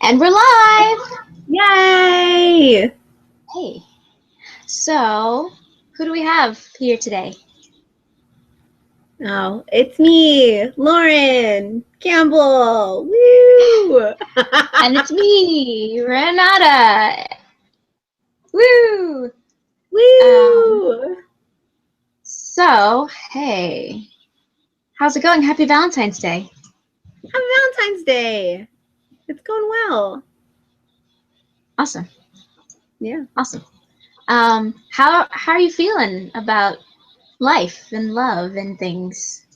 And we're live! Yay! Hey, so who do we have here today? Oh, it's me, Lauren Campbell. Woo! And it's me, Renata. Woo! Um, Woo! hey, how's it going? Happy Valentine's Day. Happy Valentine's Day. It's going well. Awesome, Yeah. awesome. How are you feeling about life and love and things?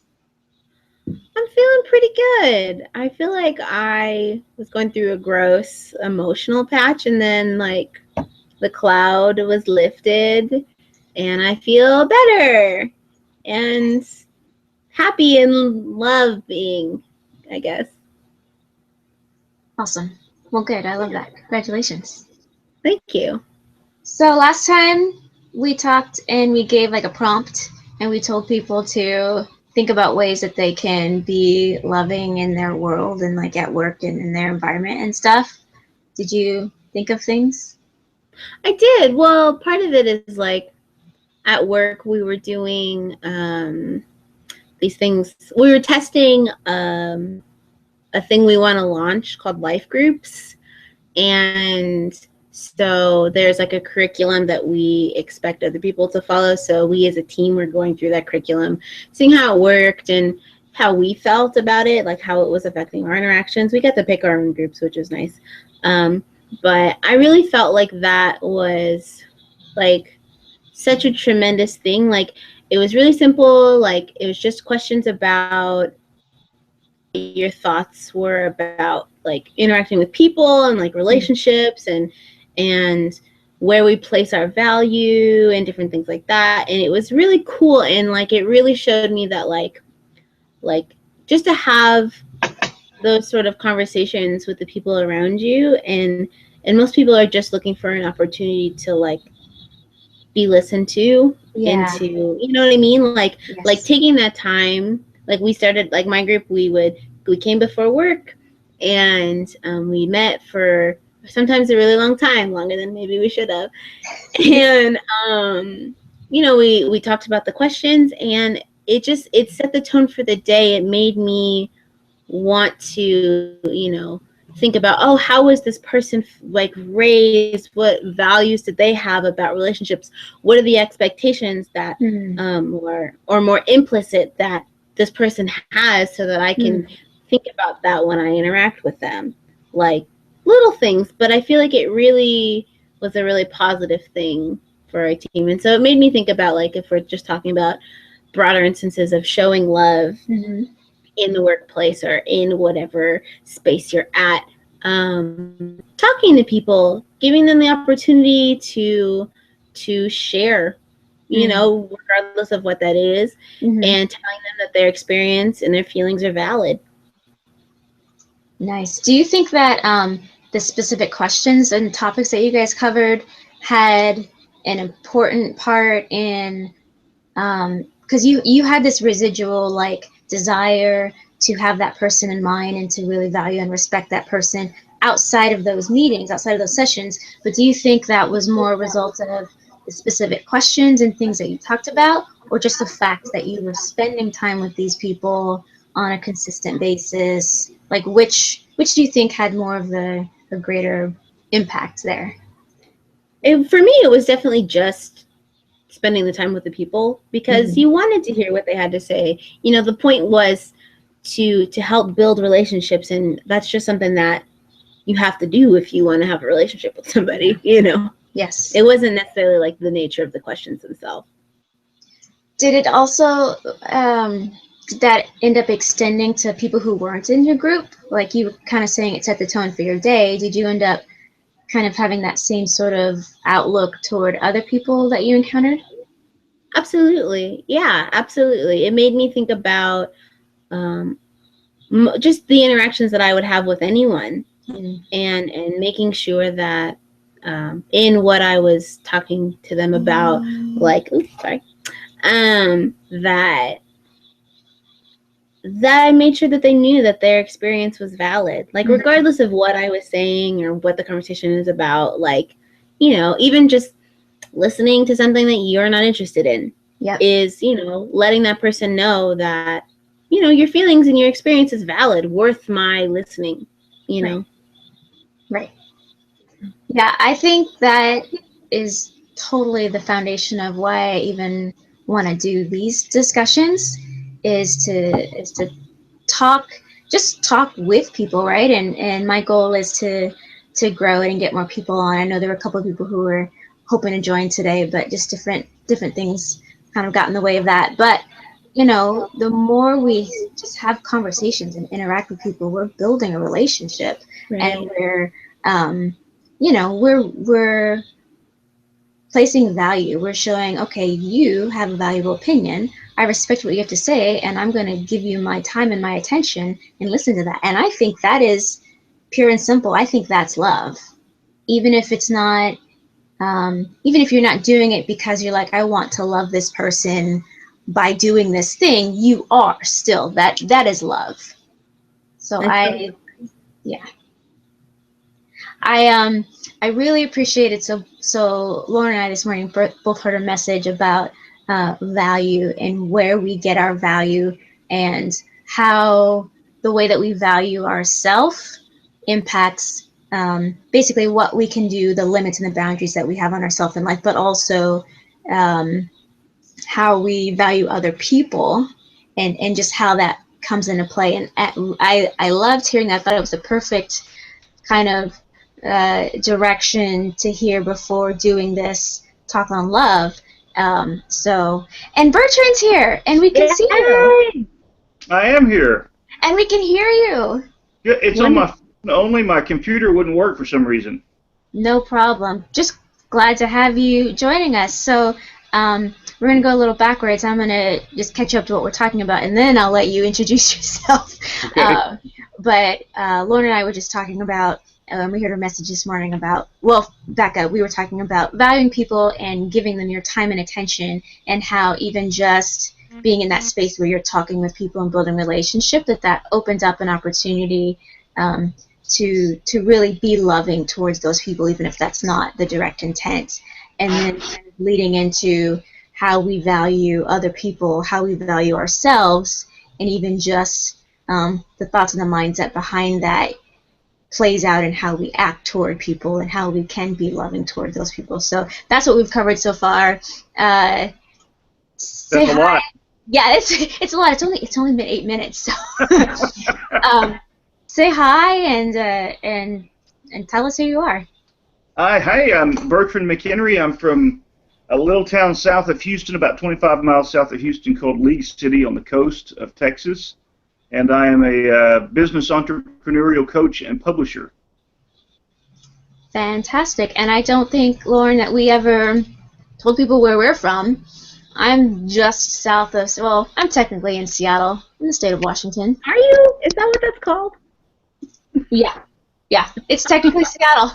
I'm feeling pretty good. I feel like I was going through a gross emotional patch and then the cloud was lifted and I feel better and happy and loving, I guess. Awesome. Well, good. I love that. Congratulations. Thank you. So last time we talked and we gave like a prompt and we told people to think about ways that they can be loving in their world and like at work and in their environment and stuff. Did you think of things? I did. Well, part of it is at work we were doing these things. We were testing a thing we want to launch called life groups. And so there's like a curriculum that we expect other people to follow. So we as a team were going through that curriculum, seeing how it worked and how we felt about it, like how it was affecting our interactions. We got to pick our own groups, which was nice. But I really felt like that was like such a tremendous thing. Like it was really simple. Like it was just questions about your thoughts were about like interacting with people and like relationships and where we place our value and different things like that. And it was really cool, and like it really showed me that like just to have those sort of conversations with the people around you, and most people are just looking for an opportunity to like be listened to, Yeah. into, you know what I mean, like Yes. taking that time. Like we started, like my group, we came before work, and we met for sometimes a really long time, longer than maybe we should have. And we talked about the questions, and it set the tone for the day. It made me want to, think about, oh, how was this person like raised? What values did they have about relationships? What are the expectations that or more implicit that this person has, so that I can think about that when I interact with them? Like little things, but I feel like it really was a really positive thing for our team. And so it made me think about, like, if we're just talking about broader instances of showing love in the workplace or in whatever space you're at, talking to people, giving them the opportunity to share, regardless of what that is, and telling them that their experience and their feelings are valid. Nice. Do you think that the specific questions and topics that you guys covered had an important part in because you had this residual like desire to have that person in mind and to really value and respect that person outside of those meetings, outside of those sessions, but do you think that was more a result of the specific questions and things that you talked about, or just the fact that you were spending time with these people on a consistent basis? Like which do you think had more of the greater impact there? For me, it was definitely just spending the time with the people, because you wanted to hear what they had to say. The point was to help build relationships, and that's just something that you have to do if you want to have a relationship with somebody. Yes. It wasn't necessarily like the nature of the questions themselves. Did it also did that end up extending to people who weren't in your group? Like you were kind of saying it set the tone for your day. Did you end up kind of having that same sort of outlook toward other people that you encountered? Absolutely. Yeah, absolutely. It made me think about just the interactions that I would have with anyone, and making sure that in what I was talking to them about, like, oops, sorry, that that I made sure that they knew that their experience was valid. Like, Mhm. regardless of what I was saying or what the conversation is about, like, you know, even just listening to something that you're not interested in Yep. is, you know, letting that person know that, you know, your feelings and your experience is valid, worth my listening, you Right. know? Right. Yeah, I think that is totally the foundation of why I even want to do these discussions is to talk, just talk with people, right? And my goal is to grow it and get more people on. I know there were a couple of people who were hoping to join today, but just different things kind of got in the way of that. But you know, the more we just have conversations and interact with people, we're building a relationship, and Right. we're you know, we're placing value. We're showing, okay, you have a valuable opinion. I respect what you have to say, and I'm going to give you my time and my attention and listen to that. And I think that is pure and simple. I think that's love. Even if it's not, even if you're not doing it because you're like, I want to love this person by doing this thing, you are still that is love. So I think yeah, I really appreciate it. So Lauren and I this morning both heard a message about value and where we get our value and how the way that we value ourselves impacts basically what we can do, the limits and the boundaries that we have on ourselves in life, but also um, how we value other people and just how that comes into play. And I loved hearing that. I thought it was a perfect kind of direction to hear before doing this talk on love. So, and Bertrand's here, and we can see you, Yay! I am here. and we can hear you. Yeah, it's on my Wonderful. phone only. My computer wouldn't work for some reason. No problem. Just glad to have you joining us. So, we're going to go a little backwards. I'm going to just catch up to what we're talking about, and then I'll let you introduce yourself. Okay. But Lauren and I were just talking about, we heard a message this morning about, well, back up, we were talking about valuing people and giving them your time and attention, and how even just being in that space where you're talking with people and building relationship, that opens up an opportunity to really be loving towards those people, even if that's not the direct intent. And then kind of leading into how we value other people, how we value ourselves, and even just the thoughts and the mindset behind that plays out in how we act toward people and how we can be loving toward those people. So that's what we've covered so far. Say That's a hi. lot. Yeah, it's a lot. It's only been 8 minutes. So say hi and tell us who you are. Hi, I'm Bertrand McHenry. I'm from a little town south of Houston, about 25 miles south of Houston, called Lee City on the coast of Texas. And I am a business entrepreneurial coach and publisher. Fantastic. And I don't think, Lauren, that we ever told people where we're from. I'm just south of, well, I'm technically in Seattle, in the state of Washington. Are you? Is that what that's called? Yeah. Yeah, it's technically Seattle.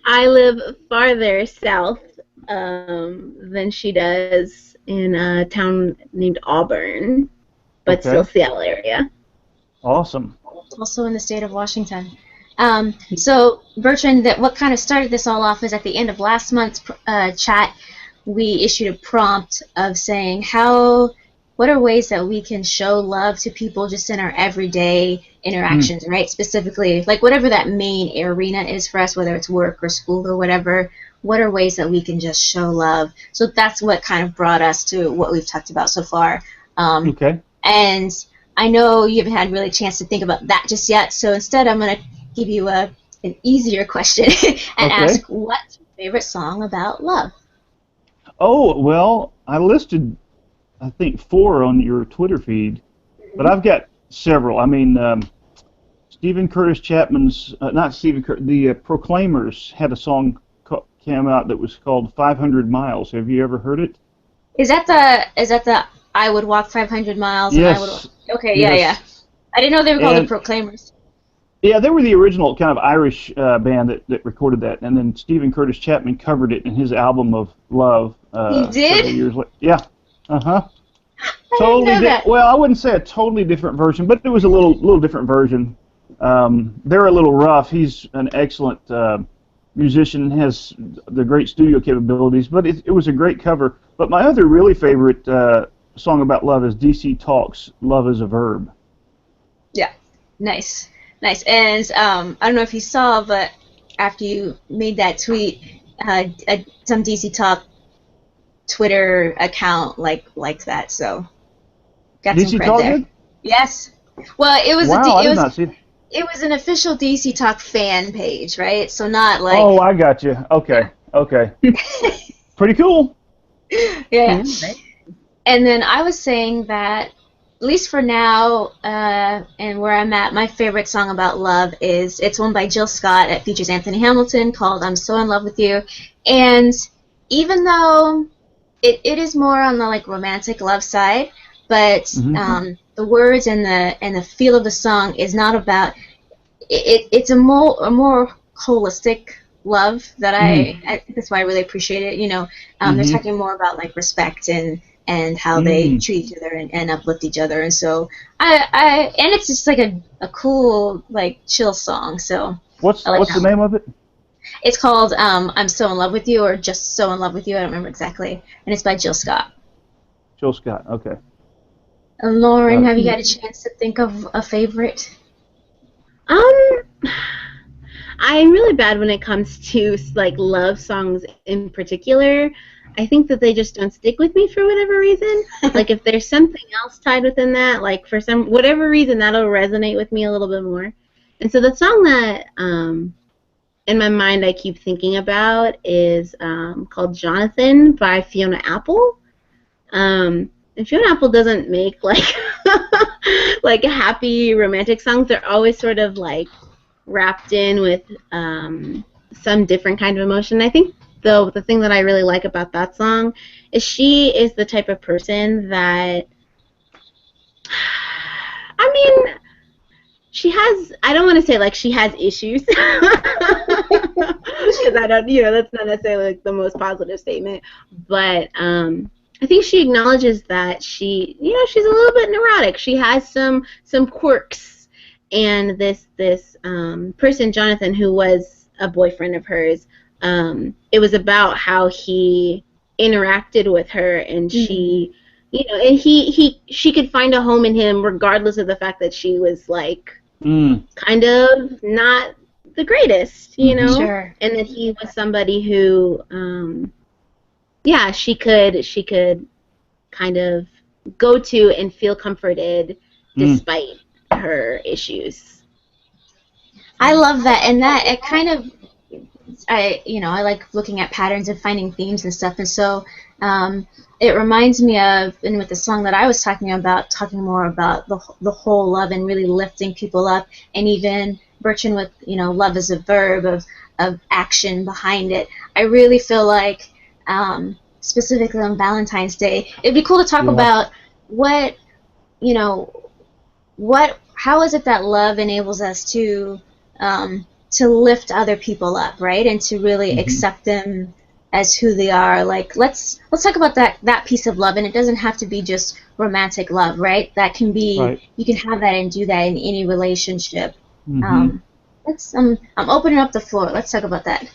I live farther south than she does in a town named Auburn, but Okay. still Seattle area. Awesome. Also in the state of Washington. So, Bertrand, what kind of started this all off is at the end of last month's chat, we issued a prompt of saying what are ways that we can show love to people just in our everyday interactions, right? Specifically, like whatever that main arena is for us, whether it's work or school or whatever, what are ways that we can just show love? So that's what kind of brought us to what we've talked about so far. Okay. And I know you haven't had really a chance to think about that just yet, so instead I'm going to give you an easier question and ask, what's your favorite song about love? Oh, well, I listed, I think, 4 on your Twitter feed, but I've got several. I mean, Stephen Curtis Chapman's, not Stephen Curtis, the Proclaimers had a song came out that was called 500 Miles. Have you ever heard it? Is that the I would walk 500 miles and I would Yes. Okay, Yes. yeah. I didn't know they were called the And Proclaimers. yeah, they were the original kind of Irish band that recorded that, and then Stephen Curtis Chapman covered it in his album of Love He several did? years later. Yeah. Uh-huh. I didn't know that. Well, I wouldn't say a totally different version, but it was a little different version. They're a little rough. He's an excellent musician, has the great studio capabilities, but it was a great cover. But my other really favorite song about love is DC Talk's "Love Is a Verb." Yeah, nice, nice. And I don't know if you saw, but after you made that tweet, some DC Talk Twitter account liked that, so got some DC cred Talk there. did? Yes. Well, it was Wow, I did not see it. it was an official DC Talk fan page, right? So not like. Oh, I got you. Okay, okay. Pretty cool. Yeah. And then I was saying that, at least for now, and where I'm at, my favorite song about love it's one by Jill Scott. It features Anthony Hamilton, called "I'm So in Love with You." And even though it is more on the like romantic love side, but the words and the feel of the song is not about it's a more holistic love that I that's why I really appreciate it. You know, they're talking more about like respect and how they treat each other and uplift each other, and so I and it's just like a cool like chill song. So what's the name of it? It's called "I'm So in Love with You" or just "So in Love with You." I don't remember exactly, and it's by Jill Scott. Jill Scott. Okay. Lauren, have you got a chance to think of a favorite? I'm really bad when it comes to like love songs in particular. I think that they just don't stick with me for whatever reason. Like if there's something else tied within that, like for some whatever reason, that'll resonate with me a little bit more. And so the song that in my mind I keep thinking about is called "Jonathan" by Fiona Apple. And Fiona Apple doesn't make like like happy romantic songs. They're always sort of like wrapped in with some different kind of emotion. I think though the thing that I really like about that song is she is the type of person that I mean she has, I don't want to say like she has issues because I don't, that's not necessarily like the most positive statement, but I think she acknowledges that she, she's a little bit neurotic. She has some quirks, and this person, Jonathan, who was a boyfriend of hers, it was about how he interacted with her, and she, and she could find a home in him regardless of the fact that she was like kind of not the greatest, Sure. and that he was somebody who, she could kind of go to and feel comforted despite her issues. I love that, and that it kind of, I like looking at patterns and finding themes and stuff, and so it reminds me of, and with the song that I was talking about, talking more about the whole love and really lifting people up, and even Bertrand with love is a verb of action behind it. I really feel like specifically on Valentine's Day, it'd be cool to talk about how is it that love enables us to lift other people up, right, and to really accept them as who they are. Like let's talk about that piece of love, and it doesn't have to be just romantic love, right? That can be you can have that and do that in any relationship. I'm opening up the floor. Let's talk about that.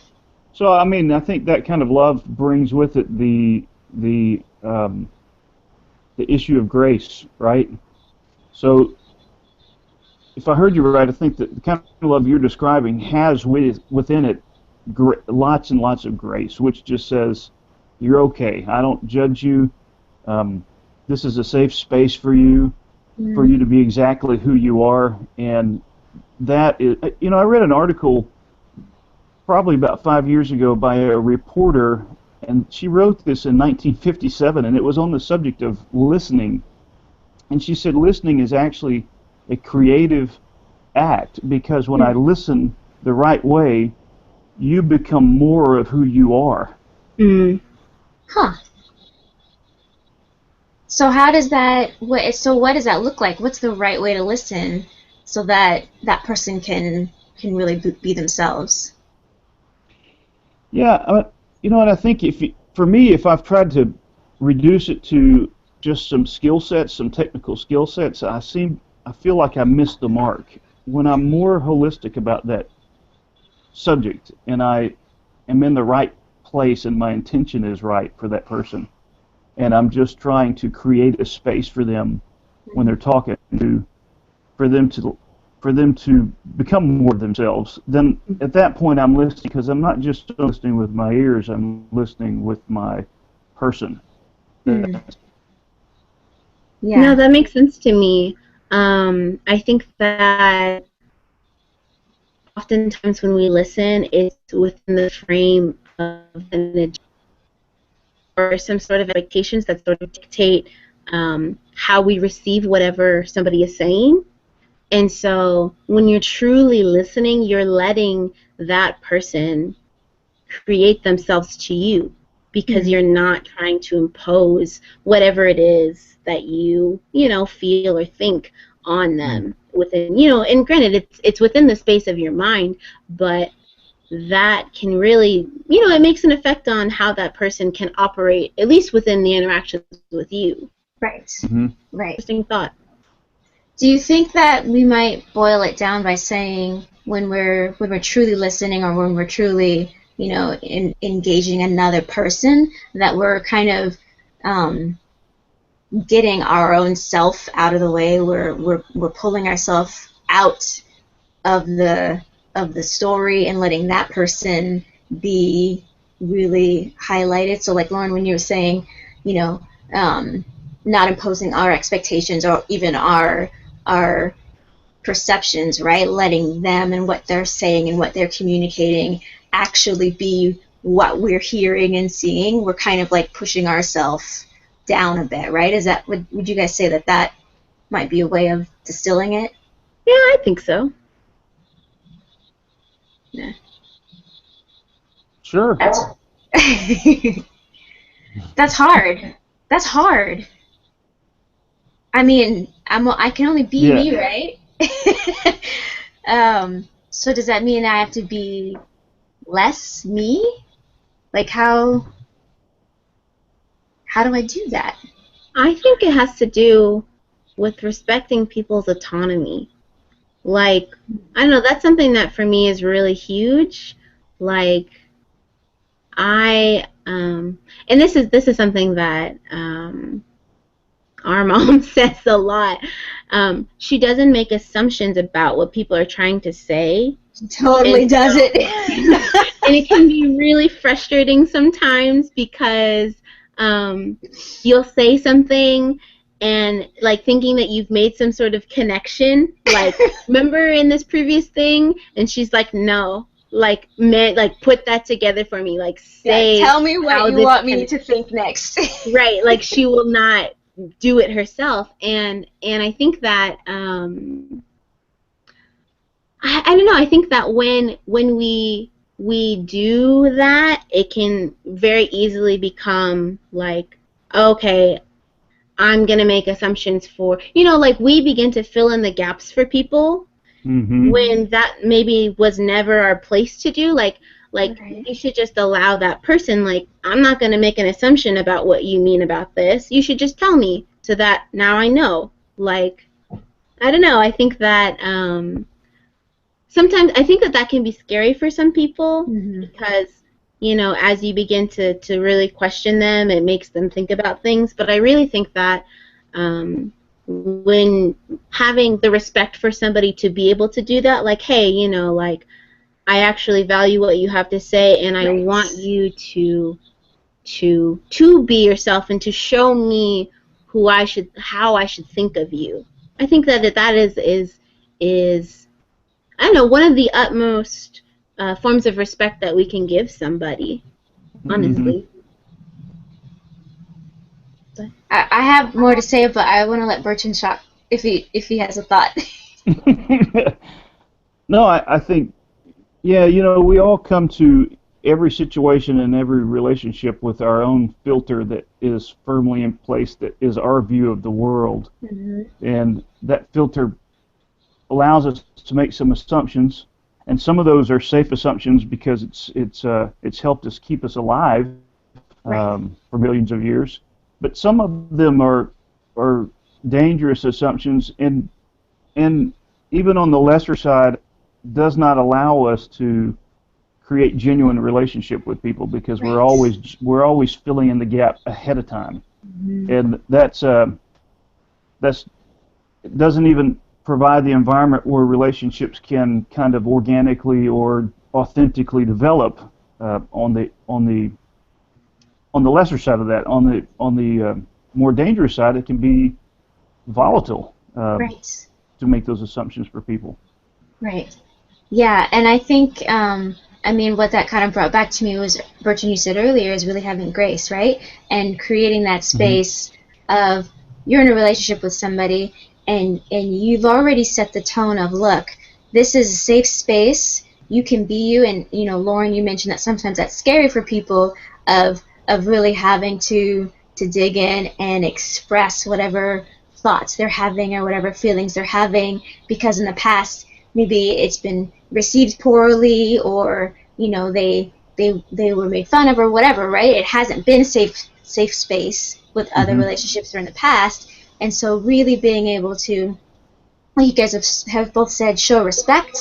So I mean, I think that kind of love brings with it the issue of grace, right? So if I heard you right, I think that the kind of love you're describing has within it lots and lots of grace, which just says, you're okay. I don't judge you. This is a safe space for you to be exactly who you are. And that is, I read an article probably about 5 years ago by a reporter, and she wrote this in 1957, and it was on the subject of listening. And she said listening is actually a creative act, because when I listen the right way, you become more of who you are. Huh. So how does that? What does that look like? What's the right way to listen so that that person can really be themselves? Yeah, and I think for me, if I've tried to reduce it to just some skill sets, some technical skill sets, I feel like I missed the mark. When I'm more holistic about that subject, and I am in the right place, and my intention is right for that person, and I'm just trying to create a space for them when they're talking to, for them to become more themselves, then at that point I'm listening, because I'm not just listening with my ears, I'm listening with my person. Yeah. No, that makes sense to me. I think that oftentimes when we listen, it's within the frame of an agenda or some sort of expectations that sort of dictate how we receive whatever somebody is saying. And so when you're truly listening, you're letting that person create themselves to you, because you're not trying to impose whatever it is that you feel or think on them within, and granted it's within the space of your mind, but that can really, it makes an effect on how that person can operate, at least within the interactions with you. Right. Mm-hmm. Right. Interesting thought. Do you think that we might boil it down by saying when we're truly listening, or when we're truly, engaging another person, that we're kind of getting our own self out of the way? We're pulling ourselves out of the story and letting that person be really highlighted. So like Lauren, when you were saying, not imposing our expectations or even our perceptions, right? Letting them and what they're saying and what they're communicating actually be what we're hearing and seeing. We're kind of like pushing ourselves down a bit, right? Is that, would you guys say that might be a way of distilling it? Yeah, I think so. Yeah. Sure. That's hard. That's hard. I mean, I can only be me, right? So does that mean I have to be less me? Like how do I do that? I think it has to do with respecting people's autonomy. Like, I don't know, that's something that for me is really huge. Like, and this is something that our mom says a lot. She doesn't make assumptions about what people are trying to say. She totally does it. And it can be really frustrating sometimes, because you'll say something and like thinking that you've made some sort of connection, like remember in this previous thing, and she's like, no, like put that together for me, like say, tell me what you want me to think next. Right, like she will not do it herself, and I think that I don't know, I think that when we do that, it can very easily become like, okay, I'm going to make assumptions for, like we begin to fill in the gaps for people when that maybe was never our place to do. Like you should just allow that person, like, I'm not going to make an assumption about what you mean about this. You should just tell me, so that now I know. Like, I don't know, I think that sometimes I think that can be scary for some people, because as you begin to really question them, it makes them think about things. But I really think that when having the respect for somebody to be able to do that, like, hey, like, I actually value what you have to say, and I want you to be yourself and to show me how I should think of you. I think that is I don't know, one of the utmost forms of respect that we can give somebody, honestly. I have more to say, but I want to let Bertrand talk if he has a thought. No, I think, yeah, we all come to every situation and every relationship with our own filter that is firmly in place, that is our view of the world. And that filter allows us to make some assumptions, and some of those are safe assumptions because it's helped us keep us alive for millions of years. but some of them are dangerous assumptions, and even on the lesser side, does not allow us to create genuine relationship with people because Right. we're always filling in the gap ahead of time, and that's it doesn't even provide the environment where relationships can kind of organically or authentically develop on the lesser side of that. On the more dangerous side, it can be volatile Right. to make those assumptions for people. Right. Yeah, and I think, I mean, what that kind of brought back to me was, Bertrand, you said earlier, is really having grace, right? And creating that space of you're in a relationship with somebody, and you've already set the tone of, look, this is a safe space. You can be you, and Lauren, you mentioned that sometimes that's scary for people of really having to dig in and express whatever thoughts they're having or whatever feelings they're having, because in the past maybe it's been received poorly, or they were made fun of or whatever, right? It hasn't been a safe space with other relationships or in the past, and so really being able to, like you guys have both said, show respect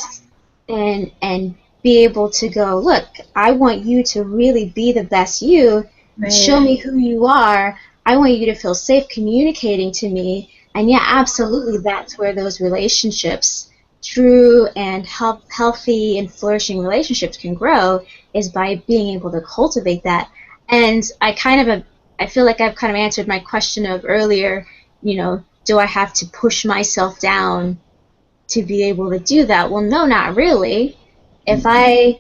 and be able to go, look, I want you to really be the best you. Right. Show me who you are. I want you to feel safe communicating to me. And yeah, absolutely, that's where those relationships, true and healthy and flourishing relationships, can grow, is by being able to cultivate that. And I feel like I've kind of answered my question of earlier, do I have to push myself down to be able to do that? Well, no, not really. If I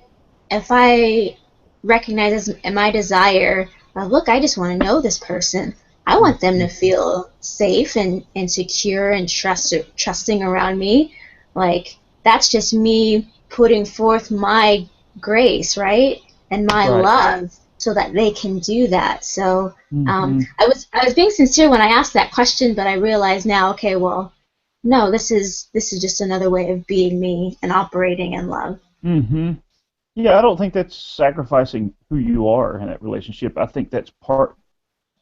recognize as my desire, look, I just want to know this person. I want them to feel safe and secure and trusting around me. Like, that's just me putting forth my grace, right? And my Right. love so that they can do that. So Mhm. I was being sincere when I asked that question, but I realize now, okay, well, no, this is just another way of being me and operating in love. hmm Yeah, I don't think that's sacrificing who you are in that relationship. I think that's part.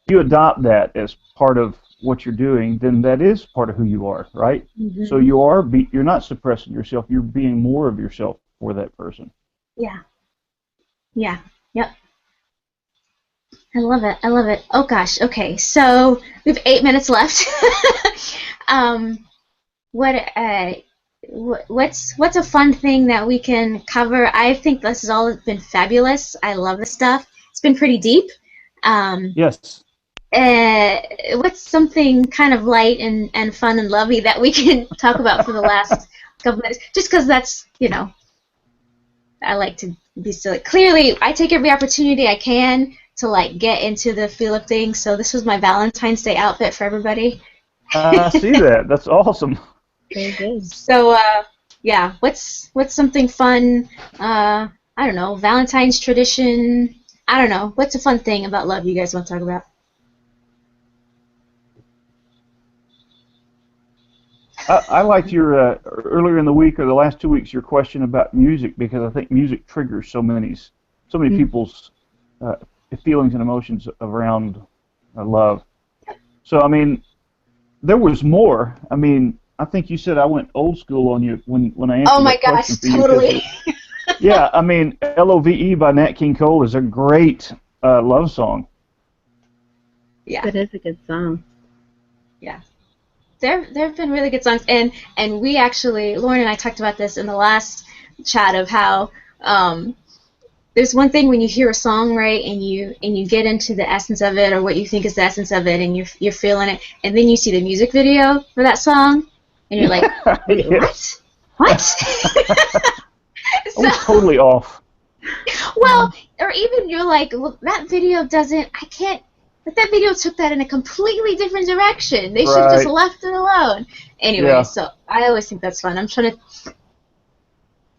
You adopt that as part of what you're doing, then that is part of who you are, right? So Mm-hmm. you're not suppressing yourself. You're being more of yourself for that person. Yeah. Yeah. Yep. I love it. I love it. Oh gosh. Okay. So we have 8 minutes left. um, what what's a fun thing that we can cover? I think this has all been fabulous. I love this stuff. It's been pretty deep. Um, Yes. what's something kind of light and fun and lovey that we can talk about for the last couple minutes? Just because that's, I like to be silly. Clearly, I take every opportunity I can to like get into the feel of things. So this was my Valentine's Day outfit for everybody. I see that. That's awesome. Very good. So yeah, what's something fun? I don't know, Valentine's tradition. I don't know. What's a fun thing about love you guys want to talk about? I liked your earlier in the week or the last 2 weeks your question about music because I think music triggers so many people's uh, feelings and emotions around love. So I mean, there was more. I mean, I think you said I went old school on you when I Oh answered my that gosh, question for you totally. because yeah, I mean, L.O.V.E. by Nat King Cole is a great love song. Yeah, That is a good song. yeah. There have been really good songs, and we actually, Lauren and I talked about this in the last chat of how there's one thing when you hear a song, right, and you get into the essence of it or what you think is the essence of it, and you're feeling it, and then you see the music video for that song, and you're like, wait, Yes. what? I So, was totally off. well, or even you're like, well, that video doesn't, I can't, but that video took that in a completely different direction. They should have just Right. left it alone. Anyway, Yeah. so I always think that's fun. I'm trying to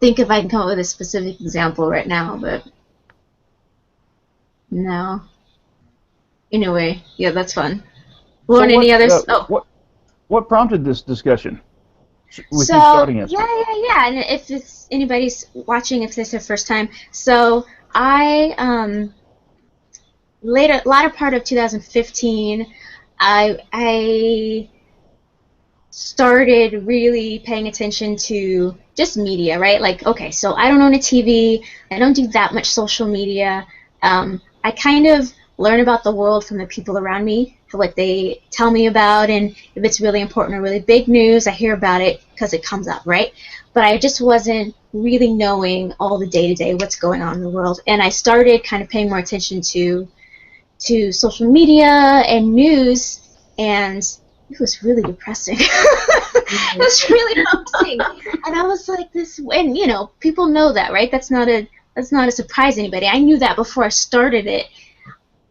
think if I can come up with a specific example right now, but no. Anyway, yeah, that's fun. So Lauren, any others? Oh, what prompted this discussion with you so starting it? yeah. And if it's anybody's watching, if this is their first time, so I latter part of 2015, I started really paying attention to just media, right? Like, okay, so I don't own a TV. I don't do that much social media. I kind of learn about the world from the people around me, what they tell me about, and if it's really important or really big news, I hear about it because it comes up, right? But I just wasn't really knowing all the day-to-day what's going on in the world, and I started kind of paying more attention to social media and news, and it was really depressing. It was really depressing, and I was like, this, and you know, people know that, right? That's not a surprise to anybody. I knew that before I started it,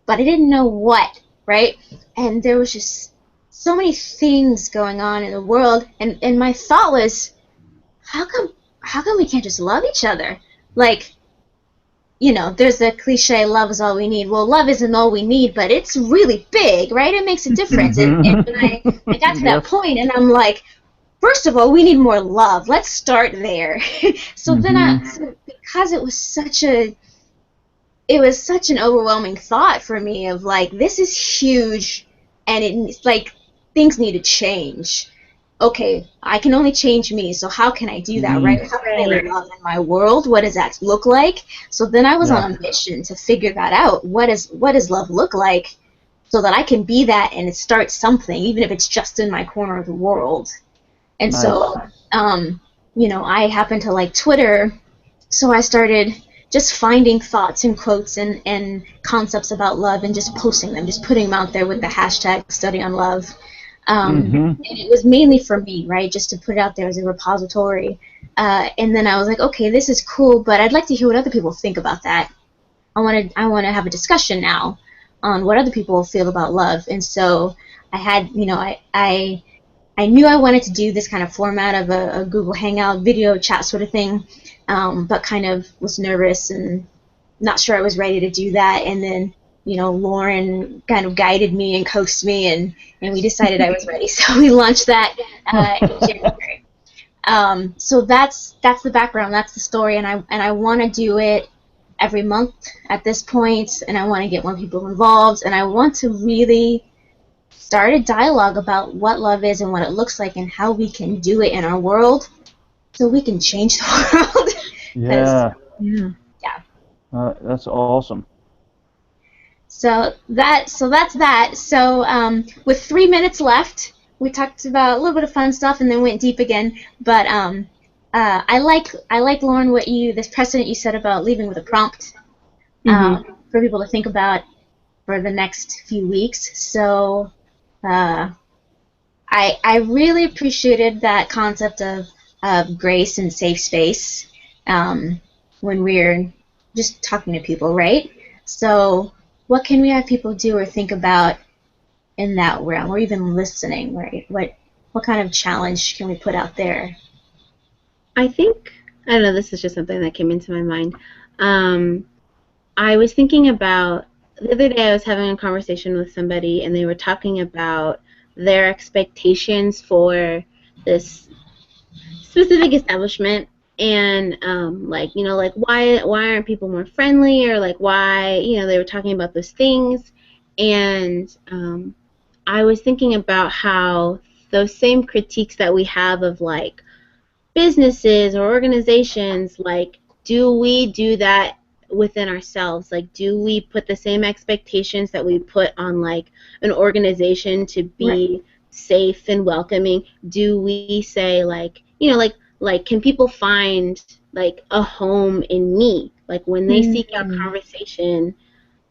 but I didn't know what, right? And there was just so many things going on in the world, and my thought was, how come we can't just love each other? Like, you know, there's a cliche, love is all we need. Well, love isn't all we need, but it's really big, right? It makes a difference. And when I got to that point, and I'm like, first of all, we need more love. Let's start there. So because it was such an overwhelming thought for me of like, this is huge, and it's like, things need to change. Okay, I can only change me, so how can I do that, right? How can I love in my world? What does that look like? So then I was on a mission to figure that out. What does love look like, so that I can be that and it starts something, even if it's just in my corner of the world. And so, you know, I happen to like Twitter, so I started just finding thoughts and quotes and concepts about love and just posting them, just putting them out there with the hashtag study on love. And it was mainly for me, right, just to put it out there as a repository. And then I was like, okay, this is cool, but I'd like to hear what other people think about that. I want to have a discussion now on what other people feel about love. And so I had, you know, I knew I wanted to do this kind of format of a Google Hangout video chat sort of thing, but kind of was nervous and not sure I was ready to do that. And then, you know, Lauren kind of guided me and coaxed me, and we decided I was ready. So we launched that in January. So that's the background, that's the story, and I want to do it every month at this point, and I want to get more people involved, and I want to really start a dialogue about what love is and what it looks like and how we can do it in our world so we can change the world. Yeah. Yeah. That's awesome. So that's that. So with 3 minutes left, we talked about a little bit of fun stuff and then went deep again. But I like Lauren, this precedent you said about leaving with a prompt for people to think about for the next few weeks. So I really appreciated that concept of grace and safe space when we're just talking to people, right? So what can we have people do or think about in that realm, or even listening, right? What kind of challenge can we put out there? I think, I don't know, this is just something that came into my mind. I was thinking about, the other day I was having a conversation with somebody and they were talking about their expectations for this specific establishment, and like, you know, like why aren't people more friendly, or like why, you know, they were talking about those things, and I was thinking about how those same critiques that we have of like businesses or organizations, like, do we do that within ourselves? Like, do we put the same expectations that we put on like an organization to be safe and welcoming? Do we say like, you know, like can people find like a home in me? Like when they seek out conversation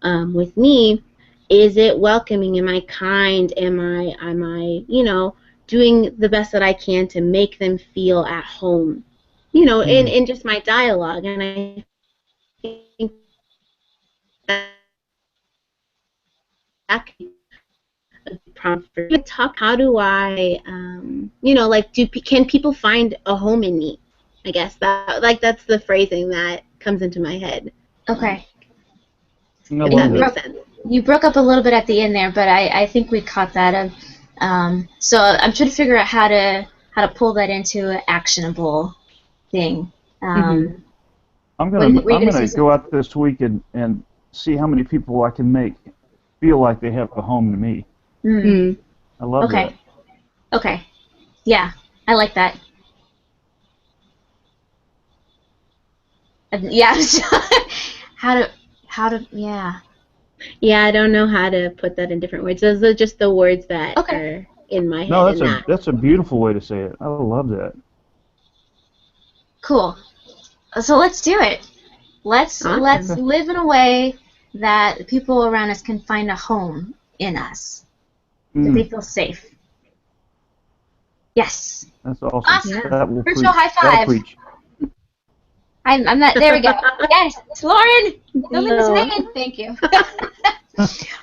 with me, is it welcoming? Am I kind? Am I, you know, doing the best that I can to make them feel at home, you know, in just my dialogue? And I think that can be a good prompt for talk. How do I, you know, like, can people find a home in me? I guess that's the phrasing that comes into my head. Okay. If that makes sense. You broke up a little bit at the end there, but I think we caught that. So I'm trying to figure out how to pull that into an actionable thing. I'm gonna go out this week and see how many people I can make feel like they have a home to me. Mm. I love Okay. that. Okay. Yeah, I like that. Yeah. Yeah. Yeah, I don't know how to put that in different words. Those are just the words that Okay. are in my No, head, and that. that's a beautiful way to say it. I love that. Cool. So let's do it. Let's Awesome. live in a way that people around us can find a home in us, that they feel safe. Yes. That's awesome. Awesome. Yeah. That will Virtual preach. high That'll five. preach. I'm not. There we go. Yes, it's Lauren. Only Miss No. Megan. Thank you.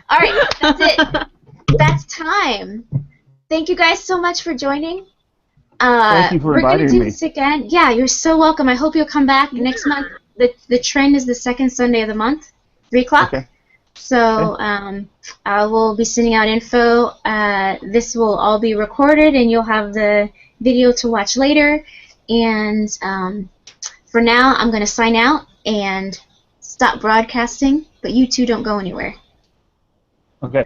All right, that's it. That's time. Thank you guys so much for joining. Thank you for We're gonna inviting do me. this again. Yeah, you're so welcome. I hope you'll come back next month. The trend is the second Sunday of the month, 3 o'clock. Okay. So I will be sending out info. This will all be recorded, and you'll have the video to watch later. And for now, I'm going to sign out and stop broadcasting, but you two don't go anywhere. Okay.